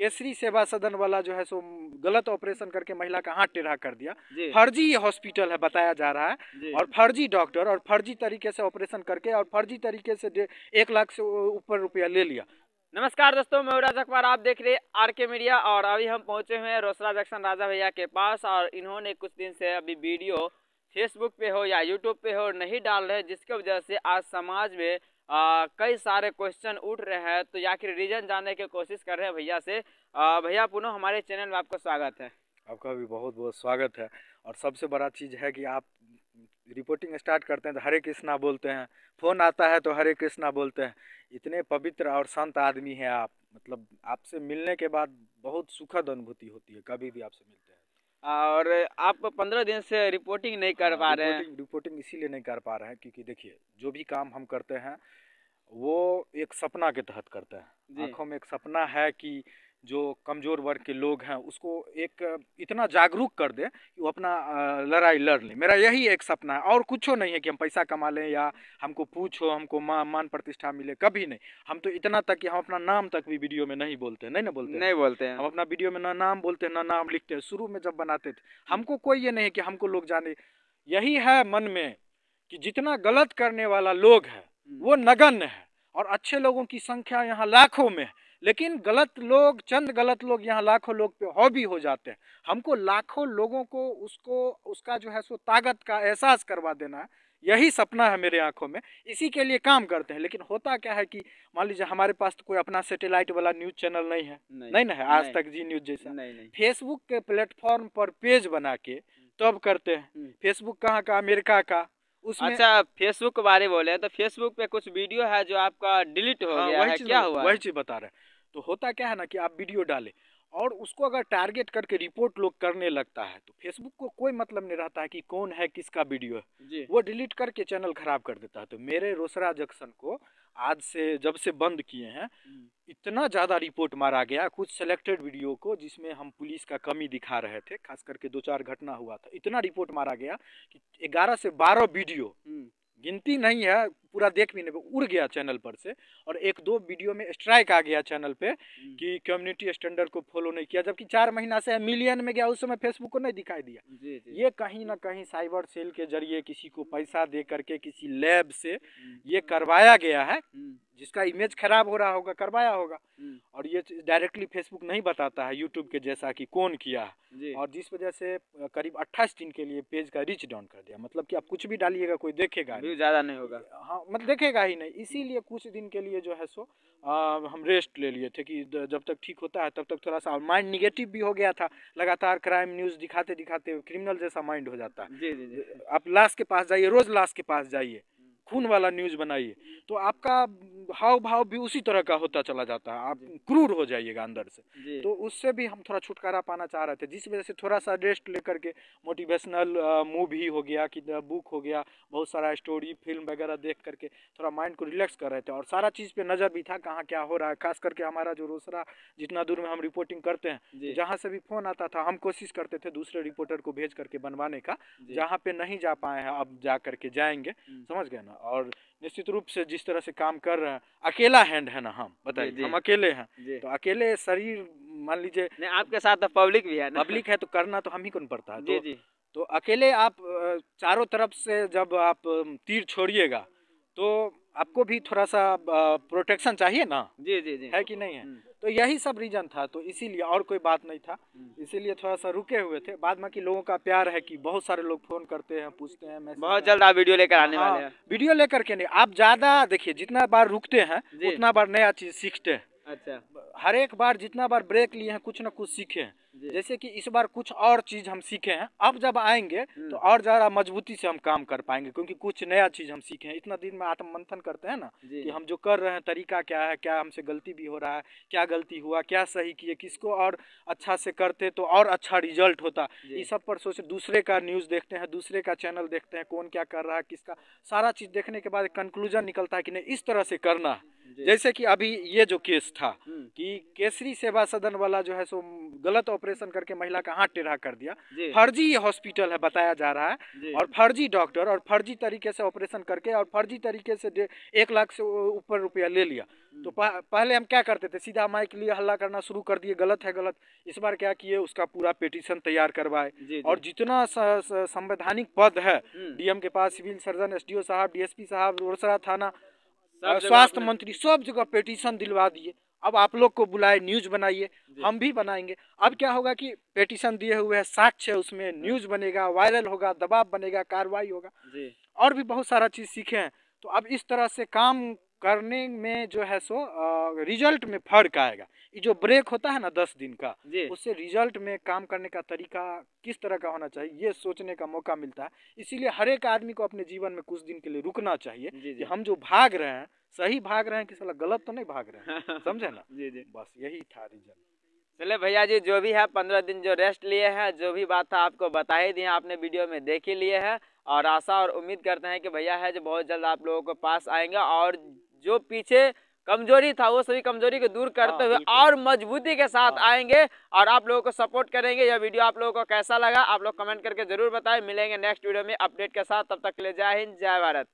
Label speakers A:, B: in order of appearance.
A: केसरी सेवा सदन वाला जो है सो गलत ऑपरेशन करके महिला का हाथ टेढ़ा कर दिया। फर्जी ये हॉस्पिटल है बताया जा रहा है और फर्जी डॉक्टर और फर्जी तरीके से ऑपरेशन करके और फर्जी तरीके से 1 लाख से ऊपर रुपया ले लिया।
B: नमस्कार दोस्तों, मैं राज अखबार, आप देख रहे हैं आरके मीडिया। और अभी हम पहुंचे हुए हैं रोसड़ा जंक्शन राजा भैया के पास और इन्होंने कुछ दिन से अभी वीडियो फेसबुक पे हो या यूट्यूब पे हो नहीं डाल रहे, जिसकी वजह से आज समाज में कई सारे क्वेश्चन उठ रहे हैं। तो आखिर रीजन जानने की कोशिश कर रहे हैं भैया से। भैया पुनः हमारे चैनल में आपका स्वागत है।
A: आपका भी बहुत बहुत स्वागत है। और सबसे बड़ा चीज़ है कि आप रिपोर्टिंग स्टार्ट करते हैं तो हरे कृष्णा बोलते हैं, फ़ोन आता है तो हरे कृष्णा बोलते हैं। इतने पवित्र और संत आदमी हैं आप, मतलब आपसे मिलने के बाद बहुत सुखद अनुभूति होती है कभी भी आपसे मिलते हैं।
B: और आप 15 दिन से रिपोर्टिंग नहीं कर पा रहे हैं।
A: रिपोर्टिंग इसीलिए नहीं कर पा रहे हैं क्योंकि देखिए, जो भी काम हम करते हैं वो एक सपना के तहत करते हैं। आँखों में एक सपना है कि जो कमज़ोर वर्ग के लोग हैं उसको एक इतना जागरूक कर दे कि वो अपना लड़ाई लड़ ले। मेरा यही एक सपना है और कुछ नहीं है कि हम पैसा कमा लें या हमको पूछो, हमको मान प्रतिष्ठा मिले, कभी नहीं। हम तो इतना तक कि हम अपना नाम तक भी वीडियो में नहीं बोलते, नहीं बोलते हैं। हम अपना वीडियो में ना नाम बोलते हैं ना नाम लिखते हैं। शुरू में जब बनाते थे हमको कोई ये नहीं है कि हमको लोग जाने। यही है मन में कि जितना गलत करने वाला लोग है वो नगण्य है और अच्छे लोगों की संख्या यहाँ लाखों में है। लेकिन गलत लोग, चंद गलत लोग यहाँ लाखों लोग पे हावी हो जाते हैं। हमको लाखों लोगों को उसका जो है सो ताकत का एहसास करवा देना है। यही सपना है मेरे आंखों में, इसी के लिए काम करते हैं। लेकिन होता क्या है कि मान लीजिए हमारे पास तो कोई अपना सैटेलाइट वाला न्यूज चैनल नहीं है, नहीं ना है आज तक जी न्यूज जैसा। नहीं। फेसबुक के प्लेटफॉर्म पर पेज बना के तब करते हैं। फेसबुक कहाँ का? अमेरिका का। उसमें
B: अच्छा, फेसबुक के बारे में बोले तो फेसबुक पे कुछ वीडियो है जो आपका डिलीट हो गया है, क्या हुआ?
A: वही चीज बता रहे हैं। तो होता क्या है ना कि आप वीडियो डालें और उसको अगर टारगेट करके रिपोर्ट लोग करने लगता है तो फेसबुक को कोई मतलब नहीं रहता है कि कौन है, किसका वीडियो है, वो डिलीट करके चैनल खराब कर देता है। तो मेरे रोसड़ा जंक्शन को आज से जब से बंद किए हैं इतना ज़्यादा रिपोर्ट मारा गया, कुछ सेलेक्टेड वीडियो को जिसमें हम पुलिस का कमी दिखा रहे थे, खास करके 2-4 घटना हुआ था, इतना रिपोर्ट मारा गया कि 11 से 12 वीडियो, गिनती नहीं है, पूरा देख भी नहीं, उड़ गया चैनल पर से। और 1-2 वीडियो में स्ट्राइक आ गया चैनल पे कि कम्युनिटी स्टैंडर्ड को फॉलो नहीं किया, जबकि 4 महीना से मिलियन में गया, उस समय फेसबुक को नहीं दिखाई दिया। ये कहीं ना कहीं साइबर सेल के जरिए किसी को पैसा दे करके किसी लैब से ये करवाया गया है, जिसका इमेज खराब हो रहा होगा, करवाया होगा। और ये डायरेक्टली फेसबुक नहीं बताता है यूट्यूब के जैसा कि कौन किया है, और जिस वजह से करीब 28 दिन के लिए पेज का रीच डाउन कर दिया। मतलब कि आप कुछ भी डालिएगा कोई देखेगा नहीं,
B: ज़्यादा नहीं होगा।
A: हाँ, मतलब देखेगा ही नहीं। इसीलिए कुछ दिन के लिए जो है सो हम रेस्ट ले लिए थे कि जब तक ठीक होता है तब तक थोड़ा सा माइंड निगेटिव भी हो गया था। लगातार क्राइम न्यूज़ दिखाते दिखाते क्रिमिनल जैसा माइंड हो जाता है। जी। आप लाश के पास जाइए, रोज़ लाश के पास जाइए, खून वाला न्यूज़ बनाइए तो आपका हाव भाव भी उसी तरह का होता चला जाता है, आप क्रूर हो जाइएगा अंदर से। तो उससे भी हम थोड़ा छुटकारा पाना चाह रहे थे, जिस वजह से थोड़ा सा रेस्ट लेकर के मोटिवेशनल मूवी हो गया कि बुक हो गया, बहुत सारा स्टोरी फिल्म वगैरह देख करके थोड़ा माइंड को रिलैक्स कर रहे थे। और सारा चीज़ पे नज़र भी था कहाँ क्या हो रहा है। खास करके हमारा जो रोसड़ा जितना दूर में हम रिपोर्टिंग करते हैं, जहाँ से भी फ़ोन आता था हम कोशिश करते थे दूसरे रिपोर्टर को भेज करके बनवाने का। जहाँ पे नहीं जा पाए हैं अब जा करके जाएंगे, समझ गए ना। और निश्चित रूप से जिस तरह से काम कर रहे हैं, अकेला हैंड है ना, हम बताइए, हम अकेले हैं तो अकेले शरीर, मान लीजिए
B: नहीं आपके साथ तो पब्लिक भी है ना।
A: पब्लिक है तो करना तो हम ही कौन पड़ता है। तो अकेले आप चारों तरफ से जब आप तीर छोड़िएगा तो आपको भी थोड़ा सा प्रोटेक्शन चाहिए ना। जी है कि नहीं है। तो यही सब रीजन था, तो इसीलिए और कोई बात नहीं था, इसीलिए थोड़ा सा रुके हुए थे। बाद में कि लोगों का प्यार है कि बहुत सारे लोग फोन करते हैं, पूछते हैं,
B: बहुत जल्द आप वीडियो लेकर आने वाले हैं।
A: वीडियो लेकर के नहीं, आप ज़्यादा देखिए, जितना बार रुकते हैं उतना बार नया चीज़ सीखते हैं।
B: अच्छा,
A: हर एक बार जितना बार ब्रेक लिए हैं कुछ ना कुछ सीखे हैं। जैसे कि इस बार कुछ और चीज़ हम सीखे हैं, अब जब आएंगे तो और ज़्यादा मजबूती से हम काम कर पाएंगे, क्योंकि कुछ नया चीज़ हम सीखे हैं। इतना दिन में आत्म मंथन करते हैं ना कि हम जो कर रहे हैं तरीका क्या है, क्या हमसे गलती भी हो रहा है, क्या गलती हुआ, क्या सही किए, किसको और अच्छा से करते तो और अच्छा रिजल्ट होता। इस सब पर सोचे, दूसरे का न्यूज़ देखते हैं, दूसरे का चैनल देखते हैं, कौन क्या कर रहा है, किसका, सारा चीज़ देखने के बाद कंक्लूजन निकलता है कि नहीं इस तरह से करना है। जैसे कि अभी ये जो केस था कि केसरी सेवा सदन वाला जो है सो गलत ऑपरेशन करके महिला का हाथ टेढ़ा कर दिया। फर्जी ये हॉस्पिटल है बताया जा रहा है और फर्जी डॉक्टर और फर्जी तरीके से ऑपरेशन करके और फर्जी तरीके से 1 लाख से ऊपर रुपया ले लिया। तो पहले हम क्या करते थे, सीधा माइक के लिए हल्ला करना शुरू कर दिए, गलत है गलत। इस बार क्या किए, उसका पूरा पिटीशन तैयार करवाए और जितना संवैधानिक पद है डीएम के पास, सिविल सर्जन, एसडीओ साहब, डीएसपी साहब, रोसड़ा थाना, स्वास्थ्य मंत्री, सब जगह पिटीशन दिलवा दिए। अब आप लोग को बुलाए, न्यूज बनाइए, हम भी बनाएंगे। अब क्या होगा कि पिटीशन दिए हुए है, साक्ष्य है उसमें, न्यूज बनेगा, वायरल होगा, दबाव बनेगा, कार्रवाई होगा और भी बहुत सारा चीज सीखे हैं। तो अब इस तरह से काम करने में जो है सो रिजल्ट में फर्क आएगा। ये जो ब्रेक होता है ना 10 दिन का, उससे रिजल्ट में काम करने का तरीका किस तरह का होना चाहिए ये सोचने का मौका मिलता है। इसीलिए हर एक आदमी को अपने जीवन में कुछ दिन के लिए रुकना चाहिए कि हम जो भाग रहे हैं सही भाग रहे हैं कि साला गलत तो नहीं भाग रहे हैं। समझे ना? बस यही था रिजल्ट।
B: चले भैया जी, जो भी है 15 दिन जो रेस्ट लिए हैं, जो भी बात था आपको बता ही दिए, आपने वीडियो में देख ही लिए हैं और आशा और उम्मीद करते हैं कि भैया है जो बहुत जल्द आप लोगों के पास आएंगे और जो पीछे कमजोरी था वो सभी कमजोरी को दूर करते हुए और मजबूती के साथ आएंगे और आप लोगों को सपोर्ट करेंगे। यह वीडियो आप लोगों को कैसा लगा आप लोग कमेंट करके जरूर बताएं। मिलेंगे नेक्स्ट वीडियो में अपडेट के साथ, तब तक के लिए जय हिंद, जय भारत।